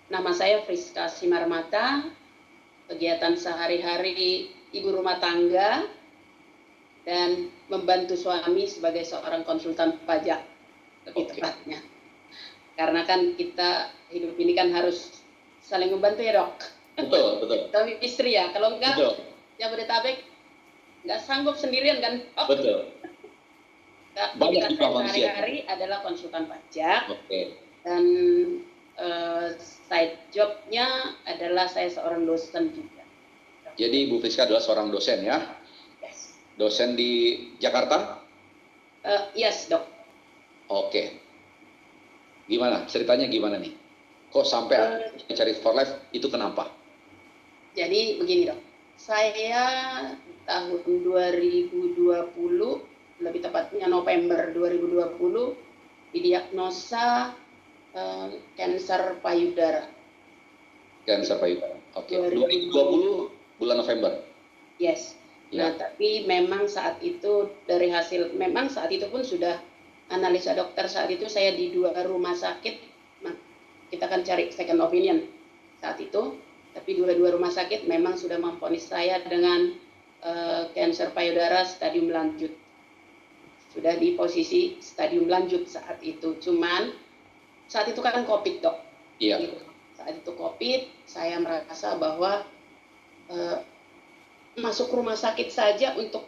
Nama saya Friska Simarmata, kegiatan sehari-hari ibu rumah tangga dan membantu suami sebagai seorang konsultan pajak, lebih tepatnya. Karena kan kita hidup ini kan harus saling membantu ya dok. Betul. Tapi istri ya, kalau enggak, Jabodetabek nggak sanggup sendirian kan. Betul. Aktivitas saya sehari-hari adalah konsultan pajak. Dan side jobnya adalah saya seorang dosen juga. Jadi Bu Friska adalah seorang dosen ya? Yes. Dosen di Jakarta? Yes dok. Oke. Gimana? Ceritanya gimana nih? Kok sampai cari for life itu kenapa? Jadi begini dok. Saya tahun 2020, lebih tepatnya November 2020, didiagnosa kanker payudara. Kanker payudara. Oke. 2020 bulan November. Yes. Nah, tapi memang saat itu dari hasil, memang saat itu pun sudah analisa dokter. Saat itu saya di 2 rumah sakit. Nah, kita kan cari second opinion saat itu. Tapi 2 rumah sakit memang sudah memvonis saya dengan kanker payudara stadium lanjut. Sudah di posisi stadium lanjut saat itu. Cuman saat itu kan COVID dok. Iya. Saat itu COVID, saya merasa bahwa masuk rumah sakit saja untuk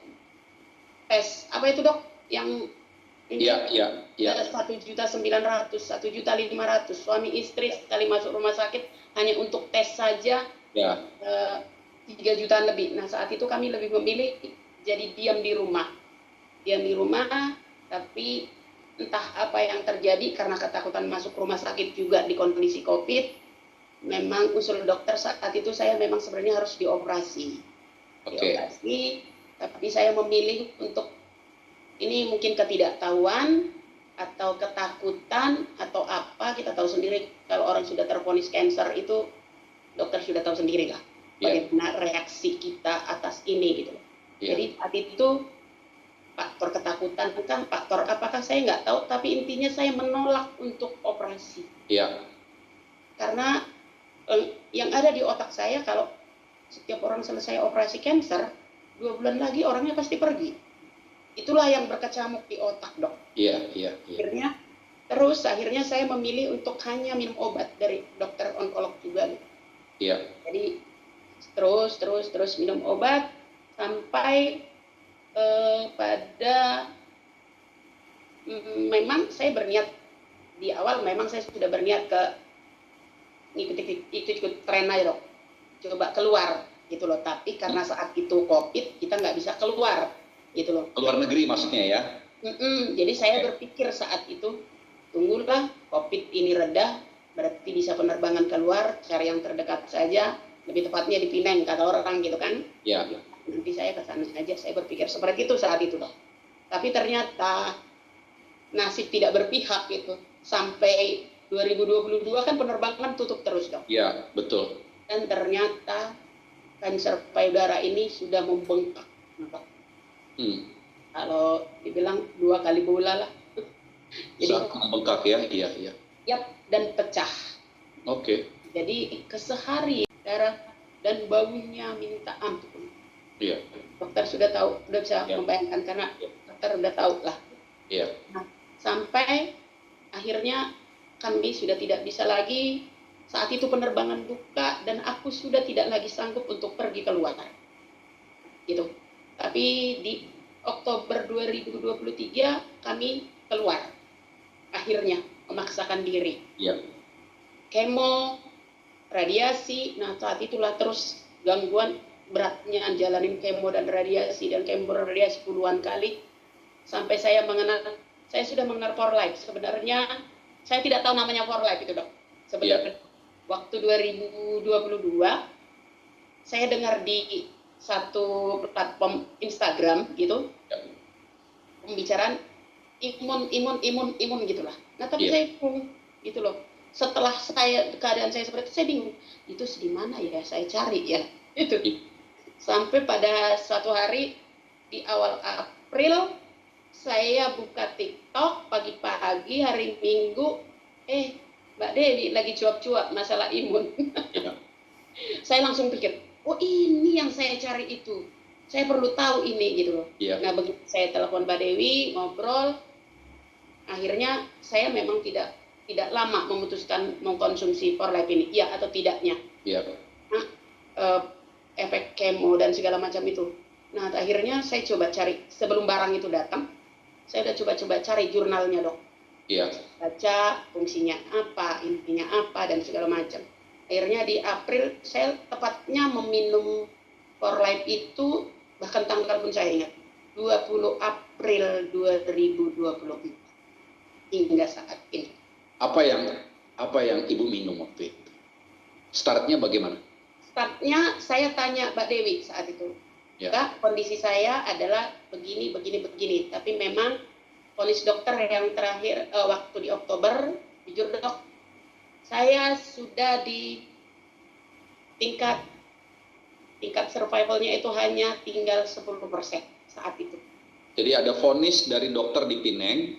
tes apa itu dok? Yang ini 1.900.000, 1.500.000. Suami istri sekali masuk rumah sakit hanya untuk tes saja 3 jutaan lebih. Nah saat itu kami lebih memilih jadi diam di rumah, tapi entah apa yang terjadi karena ketakutan masuk rumah sakit juga di kondisi COVID, memang usul dokter saat itu saya memang sebenarnya harus dioperasi. Tapi saya memilih untuk ini mungkin ketidaktahuan atau ketakutan atau apa, kita tahu sendiri kalau orang sudah tervonis kanker itu dokter sudah tahu sendiri lah bagaimana reaksi kita atas ini gitu loh. Jadi saat itu faktor ketakutan, bukan faktor apakah saya nggak tahu, tapi intinya saya menolak untuk operasi. Karena yang ada di otak saya kalau setiap orang selesai operasi kanker, 2 bulan lagi orangnya pasti pergi. Itulah yang berkecamuk di otak dok. Akhirnya saya memilih untuk hanya minum obat dari dokter onkolog juga. Jadi terus minum obat sampai pada memang saya berniat di awal, memang saya sudah berniat ke ikut tren aja dok, coba keluar gitu loh. Tapi karena saat itu COVID kita nggak bisa keluar gitu loh. Keluar negeri maksudnya ya? Jadi saya berpikir saat itu, tunggulah COVID ini reda, berarti bisa penerbangan keluar, cari yang terdekat saja, lebih tepatnya di Pineng kata orang gitu kan. Nanti saya ke sana aja, saya berpikir seperti itu saat itu dok. Tapi ternyata nasib tidak berpihak gitu. Sampai 2022 kan penerbangan tutup terus dok. Iya, betul. Dan ternyata kanker payudara ini sudah membengkak. Kalau dibilang 2 kali bola lah. Jadi membengkak ya, iya. Dan pecah. Jadi kesehari darah dan baunya minta ampun. Dokter sudah tahu, sudah bisa membayangkan karena dokter sudah tahu lah. Nah, sampai akhirnya kami sudah tidak bisa lagi. Saat itu penerbangan buka dan aku sudah tidak lagi sanggup untuk pergi keluar. Gitu. Tapi di Oktober 2023 kami keluar. Akhirnya memaksakan diri. Kemo, radiasi, nah saat itulah terus gangguan beratnya jalanin kemo dan radiasi puluhan kali sampai saya sudah mengenal for life. Sebenarnya saya tidak tahu namanya for life itu dok. Sebenarnya waktu 2022 saya dengar di satu platform Instagram gitu pembicaraan imun gitulah. Nah tapi saya bingung gitu loh. Setelah keadaan saya seperti itu saya bingung. Itu di mana ya saya cari ya itu. Sampai pada suatu hari di awal April saya buka TikTok pagi-pagi hari Minggu Mbak Dewi lagi cuap-cuap masalah imun. Ya. Saya langsung pikir, oh ini yang saya cari itu. Saya perlu tahu ini gitu loh. Ya. Nah begitu saya telepon Mbak Dewi, ngobrol, akhirnya saya memang tidak lama memutuskan mengkonsumsi Forlife ini, ya atau tidaknya. Ya. Nah, efek kemo dan segala macam itu. Nah, akhirnya saya coba cari sebelum barang itu datang. Saya udah coba cari jurnalnya, Dok. Iya. Baca fungsinya apa, intinya apa dan segala macam. Akhirnya di April saya tepatnya meminum Forlife itu, bahkan tanggal pun saya ingat, 20 April 2024 hingga saat ini. Apa yang Ibu minum waktu itu? Startnya bagaimana? Startnya saya tanya Mbak Dewi saat itu. Ya. Kak, kondisi saya adalah begini. Tapi memang vonis dokter yang terakhir waktu di Oktober, jujur dok, saya sudah di tingkat survivalnya itu hanya tinggal 10% saat itu. Jadi ada vonis dari dokter di Pineng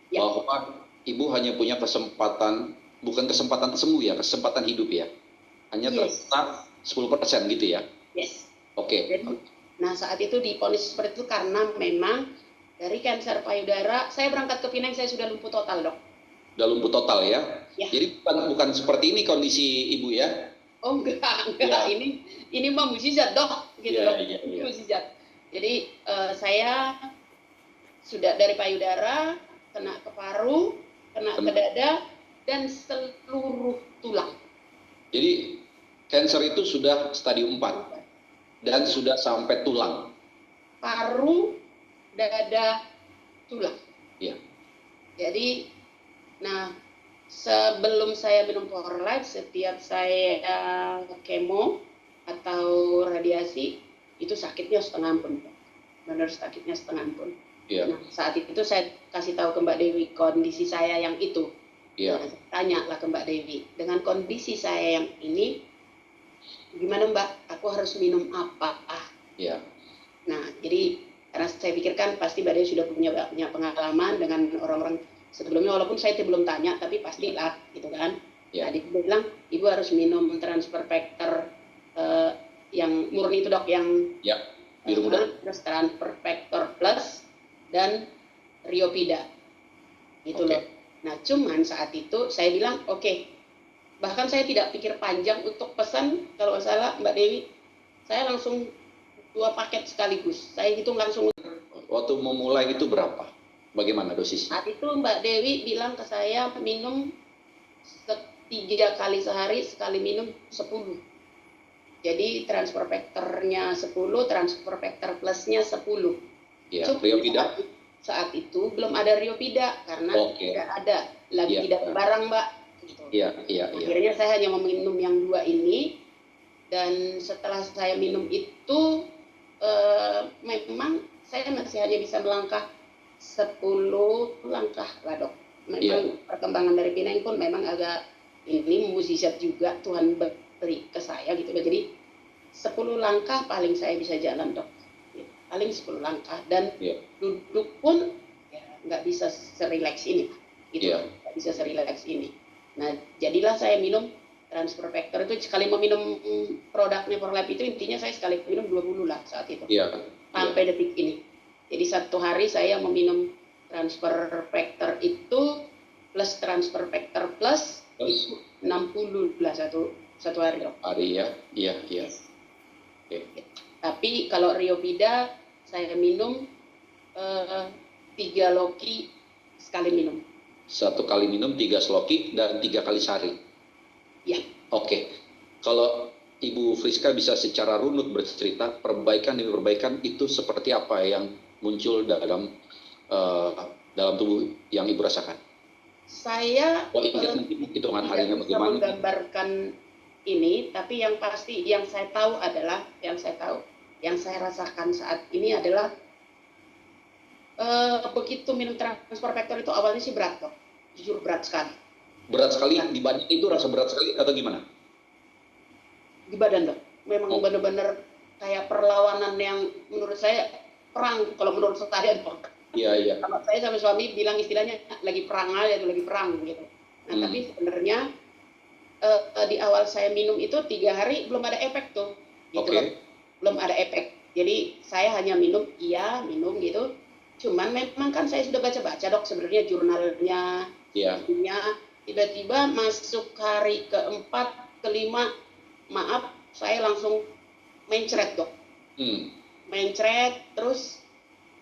Ya. bahwa Ibu hanya punya kesempatan, bukan kesempatan sembuh ya, kesempatan hidup ya. Hanya tersetak 10% gitu ya. Yes. Oke. Nah saat itu divonis seperti itu karena memang dari kanker payudara, saya berangkat ke Pinang saya sudah lumpuh total dok. Sudah lumpuh total ya? Ya. Jadi bukan seperti ini kondisi Ibu ya? Oh enggak. Ya. Ini mah mukjizat dok, gitu ya, dok. Ya. Mukjizat. Jadi saya sudah dari payudara, kena ke paru, kena ke dada, dan seluruh tulang. Jadi kanker itu sudah stadium 4 dan sudah sampai tulang. Paru, dada, tulang. Iya. Jadi, nah sebelum saya minum Forlife, setiap saya kemo atau radiasi itu sakitnya setengah ampun, benar sakitnya setengah ampun. Iya. Nah, saat itu saya kasih tahu ke Mbak Dewi kondisi saya yang itu. Iya. Nah, tanyalah ke Mbak Dewi, dengan kondisi saya yang ini, gimana Mbak? Aku harus minum apa? Iya. Nah, jadi karena saya pikirkan pasti Mbak Dewi sudah punya pengalaman dengan orang-orang sebelumnya, walaupun saya belum tanya, tapi pastilah, gitu kan. Ya. Nah, dia bilang, Ibu harus minum transfer factor yang murni itu dok, yang biru muda. Terus transfer factor plus dan Riopida, gitu loh. Nah, cuman saat itu saya bilang, oke. Bahkan saya tidak pikir panjang untuk pesan, kalau nggak salah Mbak Dewi, saya langsung 2 paket sekaligus. Saya hitung langsung. Waktu memulai itu berapa? Bagaimana dosisnya? Saat itu Mbak Dewi bilang ke saya minum 3 kali sehari, sekali minum 10. Jadi transfer factornya 10, transfer factor plusnya 10. Ya, Riopida? Saat itu belum ada Riopida karena tidak ada lagi tidak barang Mbak. Gitu. Iya. Akhirnya saya hanya meminum yang 2 ini, dan setelah saya minum itu memang saya masih hanya bisa melangkah 10 langkah lah dok. Memang perkembangan dari Pinang pun memang agak ini mukjizat juga Tuhan beri ke saya gitu loh. Jadi 10 langkah paling saya bisa jalan dok, paling 10 langkah, dan duduk pun ya nggak bisa serileks ini gitu, nggak bisa serileks ini. Nah, jadilah saya minum transfer factor itu. Sekali meminum produknya Forlife itu, intinya saya sekali minum 20 lah saat itu. Sampai detik ini. Jadi satu hari saya meminum transfer factor itu plus transfer factor plus itu 60 lah satu hari dok. Hari ya, iya. Tapi kalau Riopida saya minum 3 loki sekali minum. 1 kali minum 3 sloki dan 3 kali sehari. Ya. Oke. Kalau Ibu Friska bisa secara runut bercerita perbaikan itu seperti apa yang muncul dalam tubuh yang Ibu rasakan? Saya hitungan harinya bagaimana? Menggambarkan ini, tapi yang pasti yang saya rasakan saat ini adalah begitu minum transfer factor itu awalnya sih berat kok, jujur berat sekali. Berat sekali dibanding itu rasa berat sekali atau gimana? Di badan dok, memang benar-benar kayak perlawanan yang menurut saya perang kalau menurut saya dok. Iya. Kalau saya sama suami bilang istilahnya lagi perang aja tuh, lagi perang gitu. Nah, tapi sebenarnya di awal saya minum itu 3 hari belum ada efek tuh, gitu loh. Belum ada efek. Jadi saya hanya minum gitu. Cuman memang kan saya sudah baca-baca dok sebenarnya jurnalnya, tiba-tiba masuk hari keempat, kelima, maaf saya langsung mencret dok, mencret terus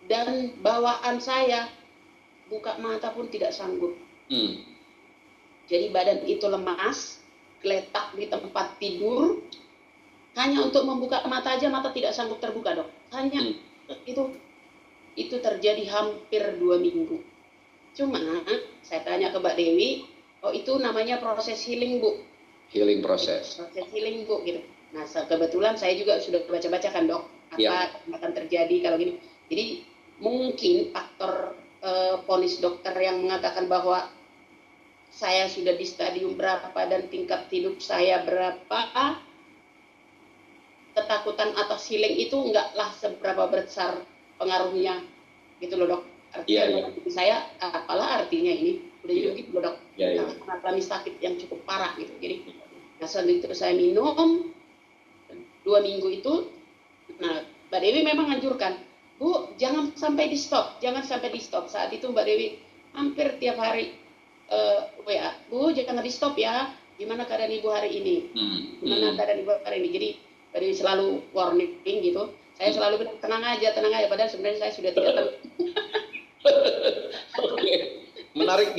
dan bawaan saya buka mata pun tidak sanggup. Jadi badan itu lemas, geletak di tempat tidur, hanya untuk membuka mata aja mata tidak sanggup terbuka dok. Hanya itu terjadi hampir 2 minggu. Cuma saya tanya ke Mbak Dewi, oh itu namanya proses healing bu. Healing proses. Proses healing bu gitu. Nah kebetulan saya juga sudah baca-baca kan dok, apa akan terjadi kalau gini. Jadi mungkin faktor vonis dokter yang mengatakan bahwa saya sudah di stadium berapa dan tingkat hidup saya berapa, ketakutan atas healing itu enggaklah seberapa besar pengaruhnya gitu loh dok. Artinya saya apalah artinya ini udah gitu loh dok, mengalami sakit yang cukup parah gitu. Jadi nah selanjutnya saya minum 2 minggu itu. Nah Mbak Dewi memang anjurkan, Bu jangan sampai di stop. Saat itu Mbak Dewi hampir tiap hari WA, Bu jangan di stop ya, gimana keadaan ibu hari ini, jadi Mbak Dewi selalu warning gitu. Saya selalu bilang tenang aja, padahal sebenarnya saya sudah tidak tenang. Oke. Menarik.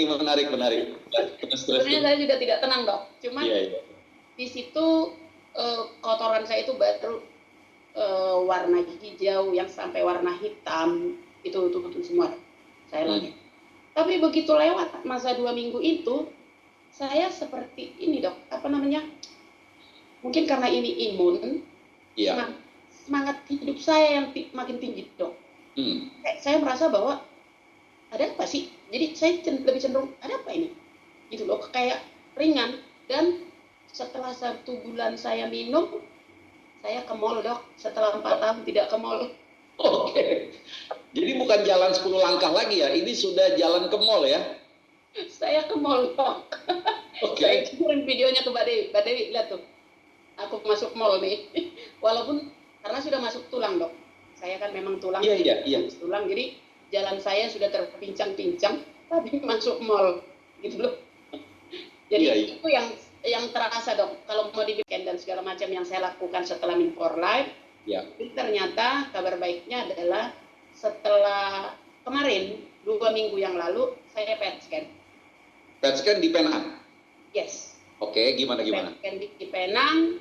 Sebenarnya saya sudah tidak tenang dok, cuman di situ kotoran saya itu baru warna hijau yang sampai warna hitam itu semua saya lagi. Tapi begitu lewat masa 2 minggu itu, saya seperti ini dok, mungkin karena ini imun, semangat hidup saya yang makin tinggi dok. Saya merasa bahwa ada apa sih? Jadi saya lebih cenderung ada apa ini? Gitu loh, kayak ringan. Dan setelah 1 bulan saya minum, saya ke mall dok. Setelah 4 tahun tidak ke mall. Oke. Jadi bukan jalan 10 langkah lagi ya, ini sudah jalan ke mall ya? Saya ke mall dok. Saya kirim videonya ke Mbak Dewi, lihat tuh. Aku masuk mall nih. Walaupun karena sudah masuk tulang dok. Saya kan memang tulang. Tulang, jadi jalan saya sudah terpincang-pincang, tapi masuk mall gitu loh. Jadi itu yang terasa dok. Kalau mau dibikin dan segala macam yang saya lakukan setelah minum for life. Ternyata kabar baiknya adalah setelah kemarin 2 minggu yang lalu saya PET scan. PET scan di Penang? Yes. Oke, gimana? PET scan di Penang,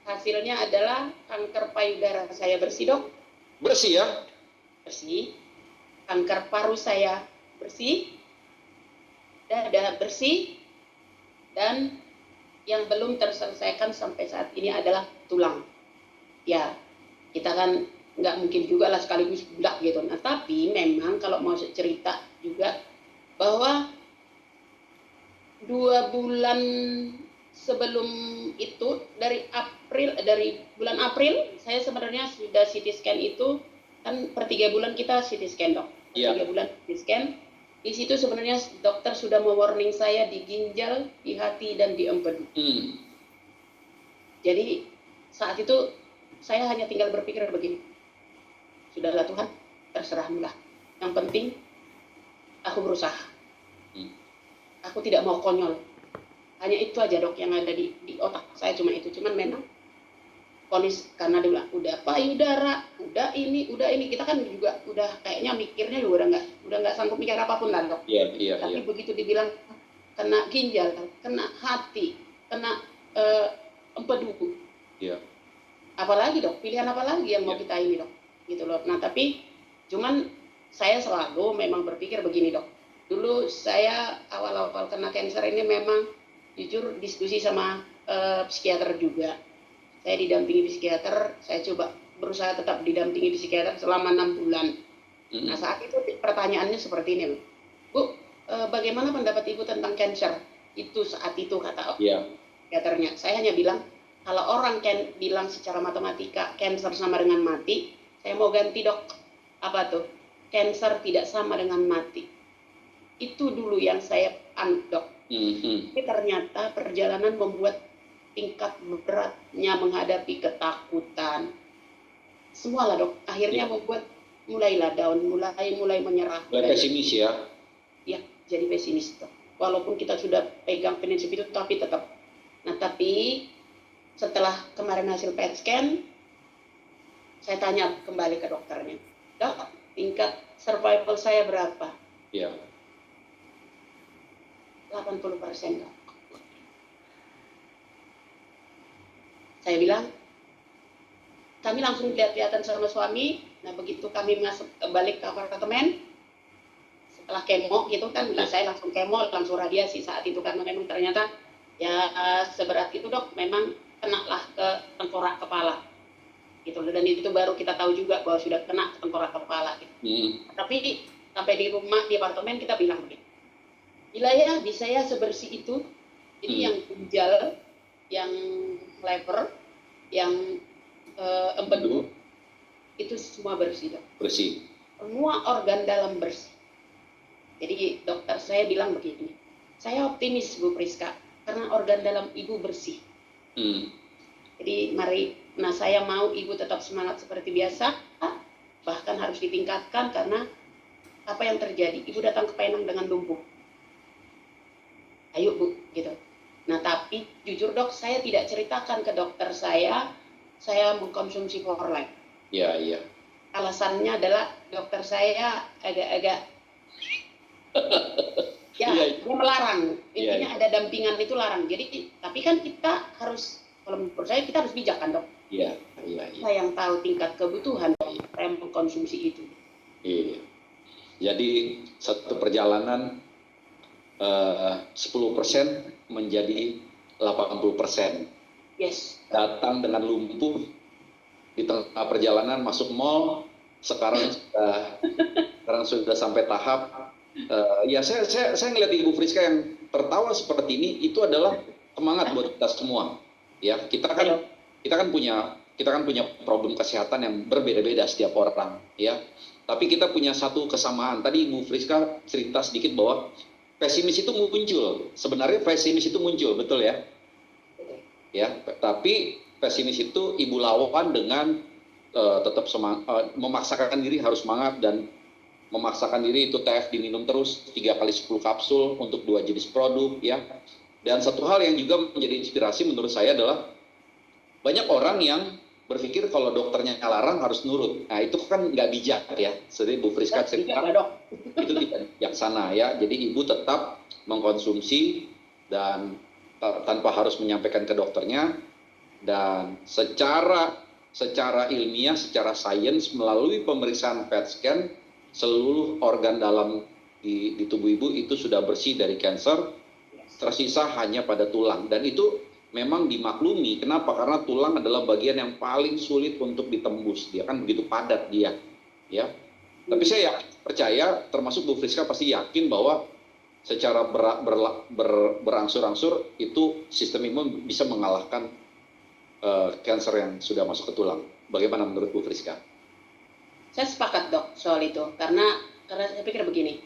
hasilnya adalah kanker payudara saya bersih dok. Bersih ya? Bersih. Kanker paru saya bersih. Dada bersih. Dan yang belum terselesaikan sampai saat ini adalah tulang. Ya, kita kan nggak mungkin juga lah sekaligus budak gitu. Nah, tapi memang kalau mau cerita juga bahwa 2 bulan sebelum itu dari bulan April saya sebenarnya sudah CT scan itu kan per 3 bulan kita CT scan dok. 3 bulan CT scan. Di situ sebenarnya dokter sudah mewarning saya di ginjal, di hati dan di empedu. Jadi saat itu saya hanya tinggal berpikir begini, sudahlah Tuhan, terserahmu lah. Yang penting aku berusaha. Aku tidak mau konyol. Hanya itu aja dok yang ada di otak saya, cuma itu. Cuman memang vonis karena dia bilang udah payudara, udah ini kita kan juga udah kayaknya mikirnya udah nggak sanggup mikir apapun lah dok. Tapi begitu dibilang kena ginjal, kena hati, kena empedu. Apalagi dok, pilihan apa lagi yang mau kita ini dok, gitu loh. Nah tapi cuman saya selalu memang berpikir begini dok. Dulu saya awal-awal kena cancer ini memang jujur diskusi sama psikiater juga. Saya didampingi psikiater, saya coba berusaha tetap didampingi psikiater selama 6 bulan. Nah saat itu pertanyaannya seperti ini loh. Bu, bagaimana pendapat ibu tentang cancer? Itu saat itu kata psikiaternya. Saya hanya bilang, kalau orang bilang secara matematika cancer sama dengan mati, saya mau ganti dok. Apa tuh? Cancer tidak sama dengan mati. Itu dulu yang saya dok. Tapi ternyata perjalanan membuat tingkat beratnya menghadapi ketakutan, semua lah dok, akhirnya membuat mulailah down, mulai menyerah. Mulai pesimis ya? Ya, jadi pesimis dok. Walaupun kita sudah pegang prinsip itu, tapi tetap. Nah, tapi setelah kemarin hasil PET scan, saya tanya kembali ke dokternya, dok, tingkat survival saya berapa? Iya. 80% dok. Saya bilang, kami langsung lihat-lihatan sama suami. Nah, begitu kami masuk balik ke apartemen, setelah kemo gitu kan, saya langsung kemo, langsung radiasi saat itu karena memang ternyata ya seberat itu dok, memang kena lah ke tengkorak kepala gitu. Dan itu baru kita tahu juga bahwa sudah kena ke tengkorak kepala gitu. Tapi sampai di rumah, di apartemen kita bilang begini, gila ya, bisa ya sebersih itu. Jadi yang ginjal, yang lever, yang empedu, itu semua bersih dok. Bersih. Semua organ dalam bersih. Jadi dokter saya bilang begini, saya optimis Bu Priska, karena organ dalam ibu bersih. Jadi mari, nah saya mau ibu tetap semangat seperti biasa, bahkan harus ditingkatkan karena apa yang terjadi, ibu datang ke Penang dengan lumpuh. Ayo Bu, gitu. Nah tapi jujur dok, saya tidak ceritakan ke dokter saya mengkonsumsi Forlife. Iya. Alasannya adalah dokter saya agak-agak ya, dia melarang. Intinya ada dampingan itu larang. Jadi, tapi kan kita harus, kalau menurut saya kita harus bijak kan dok. Iya. Kita yang tahu tingkat kebutuhan saya mengkonsumsi itu. Iya. Jadi satu perjalanan 10% menjadi 80%. Yes. Datang dengan lumpuh di tengah perjalanan masuk mall, sekarang sudah sampai tahap ya saya ngelihat Ibu Friska yang tertawa seperti ini, itu adalah semangat buat kita semua. Ya, kita kan punya problem kesehatan yang berbeda-beda setiap orang, ya. Tapi kita punya satu kesamaan. Tadi Ibu Friska cerita sedikit bahwa pesimis itu muncul. Sebenarnya pesimis itu muncul, betul ya? Ya, tapi pesimis itu Ibu lawan dengan tetap memaksakan diri harus semangat dan memaksakan diri itu TF diminum terus 3 kali 10 kapsul untuk 2 jenis produk ya. Dan satu hal yang juga menjadi inspirasi menurut saya adalah banyak orang yang berpikir kalau dokternya larang harus nurut. Nah itu kan nggak bijak ya. Jadi Bu Friska cerita itu tidak bijaksana ya. Jadi Ibu tetap mengkonsumsi dan tanpa harus menyampaikan ke dokternya, dan secara ilmiah, secara sains melalui pemeriksaan PET scan seluruh organ dalam di tubuh ibu itu sudah bersih dari kanker, tersisa hanya pada tulang. Dan itu memang dimaklumi. Kenapa? Karena tulang adalah bagian yang paling sulit untuk ditembus. Dia kan begitu padat dia, ya. Tapi saya percaya, termasuk Bu Friska pasti yakin bahwa secara berangsur-angsur itu sistem imun bisa mengalahkan kanker yang sudah masuk ke tulang. Bagaimana menurut Bu Friska? Saya sepakat dok soal itu, karena saya pikir begini,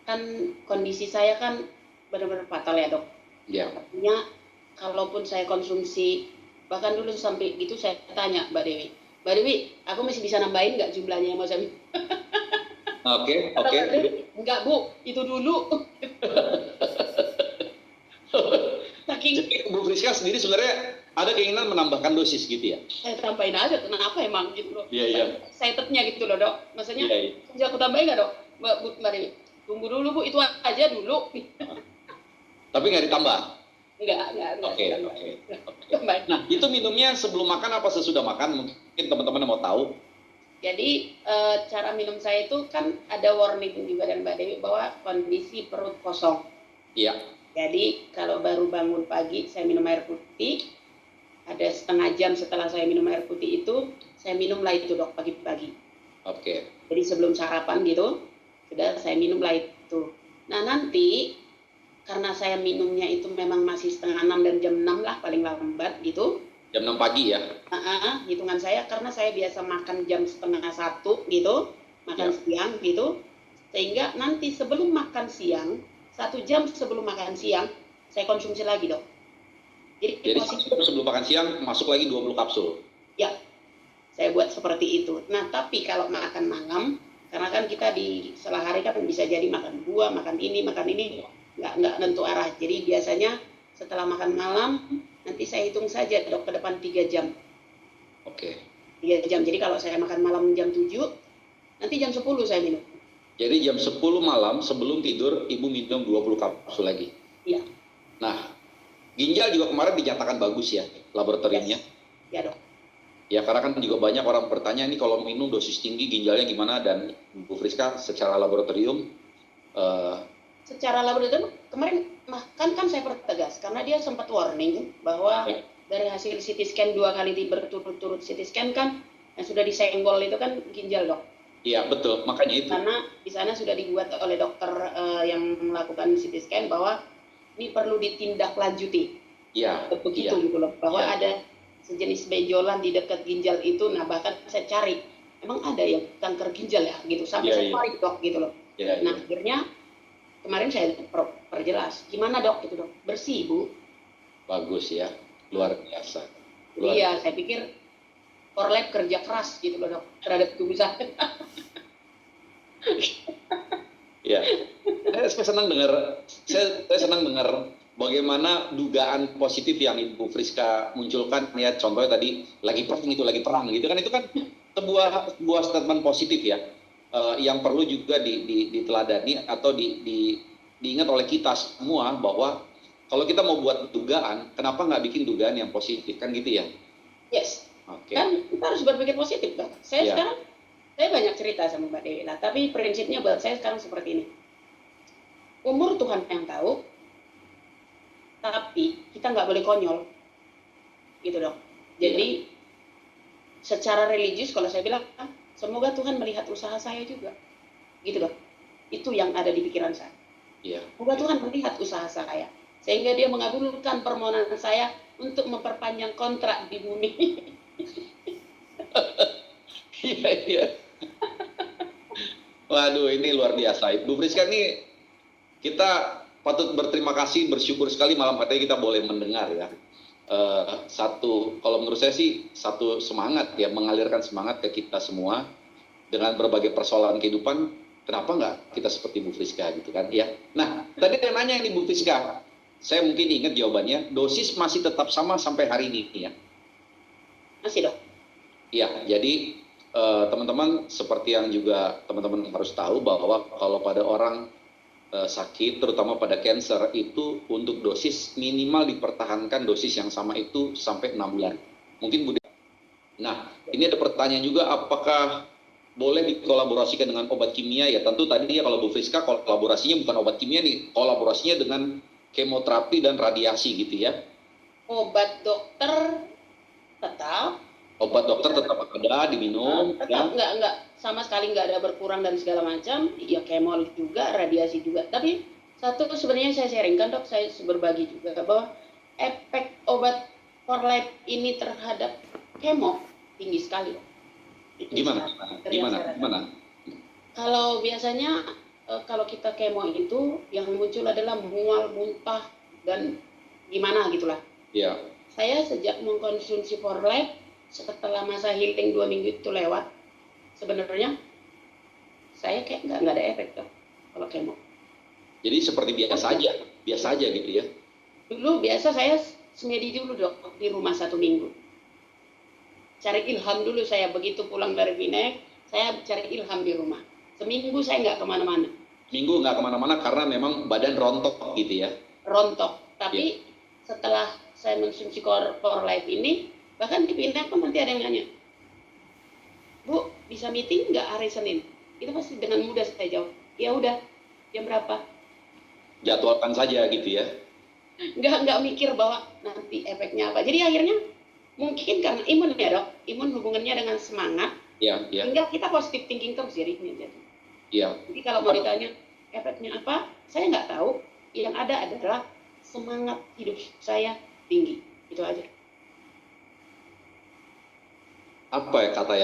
kan kondisi saya kan benar-benar fatal ya dok. Ya. Artinya kalaupun saya konsumsi, bahkan dulu sampai gitu saya tanya Mbak Dewi, aku masih bisa nambahin nggak jumlahnya yang mau saya? Oke. Enggak Bu, itu dulu. Jadi Bu Friska sendiri sebenarnya ada keinginan menambahkan dosis gitu ya? Saya tambahin aja, kenapa emang gitu loh. Iya. Excitednya gitu loh dok. Maksudnya, Iya. aku tambahin nggak dok? Mbak Dewi, tunggu dulu Bu, itu aja dulu. Tapi nggak ditambah? Enggak. Oke. Nah, itu minumnya sebelum makan apa sesudah makan? Mungkin teman-teman mau tahu. Jadi cara minum saya itu kan ada warning juga dan Mbak Dewi bahwa kondisi perut kosong. Iya. Jadi kalau baru bangun pagi saya minum air putih, ada setengah jam setelah saya minum air putih itu, saya minumlah itu dok pagi-pagi. Oke. Jadi sebelum sarapan gitu, sudah saya minumlah itu. Nah nanti, karena saya minumnya itu memang masih setengah 6 dan jam 6 lah paling lambat gitu. Jam 6 pagi ya? Hitungan saya, karena saya biasa makan jam setengah 1 gitu, makan siang gitu. Sehingga nanti sebelum makan siang, 1 jam sebelum makan siang saya konsumsi lagi, Dok. Jadi sebelum makan siang masuk lagi 20 kapsul. Ya, saya buat seperti itu. Nah, tapi kalau makan malam, karena kan kita di setelah hari kan bisa jadi makan buah, makan ini, nggak nentu arah. Jadi biasanya setelah makan malam, nanti saya hitung saja, Dok, ke depan 3 jam. Oke. 3 jam. Jadi kalau saya makan malam jam 7, nanti jam 10 saya minum. Jadi jam 10 malam sebelum tidur, Ibu minum 20 kapsul lagi? Iya. Nah, ginjal juga kemarin dinyatakan bagus ya, laboratoriumnya? Ya, Dok. Ya, karena kan juga banyak orang bertanya, ini kalau minum dosis tinggi ginjalnya gimana, dan Bu Friska secara laboratorium? Secara laboratorium, kemarin kan saya pertegas, karena dia sempat warning bahwa dari hasil CT scan 2 kali berturut-turut CT scan kan, yang sudah disenggol itu kan ginjal, Dok. Iya, betul, makanya itu. Karena di sana sudah dibuat oleh dokter yang melakukan CT scan bahwa ini perlu ditindaklanjuti. Iya. Begitu gitu loh, bahwa ada sejenis benjolan di dekat ginjal itu. Nah, bahkan saya cari, emang ada yang kanker ginjal ya gitu, sampai saya cari, Dok, gitu loh. Nah, akhirnya kemarin saya perjelas, gimana, Dok, gitu, Dok, bersih, Bu. Bagus ya, luar biasa. Iya, saya pikir Korlab kerja keras gitu loh, Dok, terhadap tubuh saya. Ya, saya senang dengar bagaimana dugaan positif yang Ibu Friska munculkan ya. Contohnya tadi lagi perang gitu kan, itu kan sebuah statement positif ya, yang perlu juga diteladani atau diingat oleh kita semua, bahwa kalau kita mau buat dugaan, kenapa nggak bikin dugaan yang positif, kan gitu ya? Yes. Okay. Kan kita harus berpikir positif, Dok. Sekarang saya banyak cerita sama Mbak Dewi lah, tapi prinsipnya buat saya sekarang seperti ini. Umur Tuhan yang tahu, tapi kita nggak boleh konyol, gitu, Dok. Jadi secara religius kalau saya bilang, semoga Tuhan melihat usaha saya juga, gitu, Dok. Itu yang ada di pikiran saya. Semoga Tuhan melihat usaha saya, sehingga Dia mengabulkan permohonan saya untuk memperpanjang kontrak di bumi. Iya. Waduh, ini luar biasa. Ibu Friska, nih kita patut berterima kasih, bersyukur sekali malam hari ini kita boleh mendengar ya. Kalau menurut saya sih satu semangat ya, mengalirkan semangat ke kita semua dengan berbagai persoalan kehidupan. Kenapa nggak kita seperti Bu Friska gitu kan ya. Nah, tadi dia nanya ini Bu Friska, saya mungkin ingat jawabannya, dosis masih tetap sama sampai hari ini ya? Masih, Dok. Ya, jadi teman-teman, seperti yang juga teman-teman harus tahu, bahwa kalau pada orang sakit, terutama pada cancer, itu untuk dosis minimal dipertahankan dosis yang sama itu sampai 6 bulan. Mungkin Bu. Nah, ini ada pertanyaan juga, apakah boleh dikolaborasikan dengan obat kimia? Ya tentu tadi ya, kalau Bu Friska kolaborasinya bukan obat kimia nih, kolaborasinya dengan kemoterapi dan radiasi gitu ya. Obat dokter tetap. Obat dokter tetap ada diminum. Tetap ya? Enggak, sama sekali nggak ada berkurang dan segala macam. Ya kemo juga, radiasi juga. Tapi satu sebenarnya saya sharingkan, Dok, saya berbagi juga bahwa efek obat Korlab ini terhadap kemo tinggi sekali, Dok. Gimana? Kalau biasanya kalau kita kemo itu yang muncul adalah mual, muntah, dan gimana gitulah. Iya. Saya sejak mengkonsumsi Korlab, setelah masa healing 2 minggu itu lewat, sebenarnya saya kayak nggak ada efek, Dok, kalau kemo. Jadi seperti biasa aja gitu ya? Dulu biasa saya semedi dulu, Dok, di rumah 1 minggu. Cari ilham dulu saya, begitu pulang dari Binek, saya cari ilham di rumah. Seminggu saya nggak kemana-mana. Minggu nggak kemana-mana karena memang badan rontok gitu ya? Rontok, tapi setelah saya mengkonsumsi Korlab ini, bahkan di Pinang pun nanti ada yang nanya, Bu, bisa meeting nggak hari Senin? Itu pasti dengan mudah saya jawab, ya udah, jam berapa? Jadwalkan saja gitu ya? Nggak mikir bahwa nanti efeknya apa. Jadi akhirnya mungkin karena imun ya, Dok, imun hubungannya dengan semangat, hingga kita positive thinking terus jadinya. Jadi kalau mau ditanya efeknya apa, saya nggak tahu. Yang ada adalah semangat hidup saya tinggi, itu aja. Apa ya kata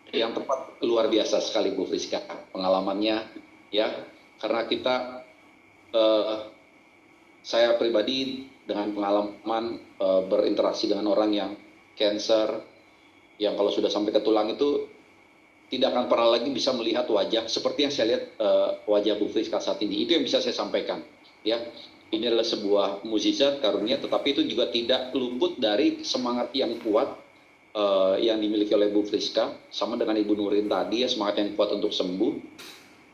yang tepat? Luar biasa sekali Bu Friska pengalamannya ya, karena kita saya pribadi dengan pengalaman berinteraksi dengan orang yang cancer, yang kalau sudah sampai ke tulang itu tidak akan pernah lagi bisa melihat wajah seperti yang saya lihat wajah Bu Friska saat ini. Itu yang bisa saya sampaikan. Ya, ini adalah sebuah mukjizat karunia, tetapi itu juga tidak luput dari semangat yang kuat yang dimiliki oleh Bu Friska, sama dengan Ibu Nurin tadi, ya, semangat yang kuat untuk sembuh.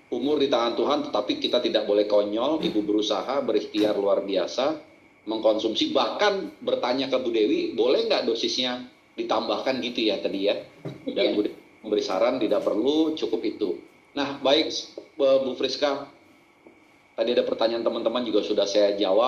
Umur di tangan Tuhan, tetapi kita tidak boleh konyol. Ibu berusaha, berikhtiar luar biasa, mengkonsumsi, bahkan bertanya ke Bu Dewi, boleh nggak dosisnya ditambahkan gitu ya tadi ya. Dan Bu Dewi memberi saran, tidak perlu, cukup itu. Nah, baik Bu Friska, tadi ada pertanyaan teman-teman juga sudah saya jawab.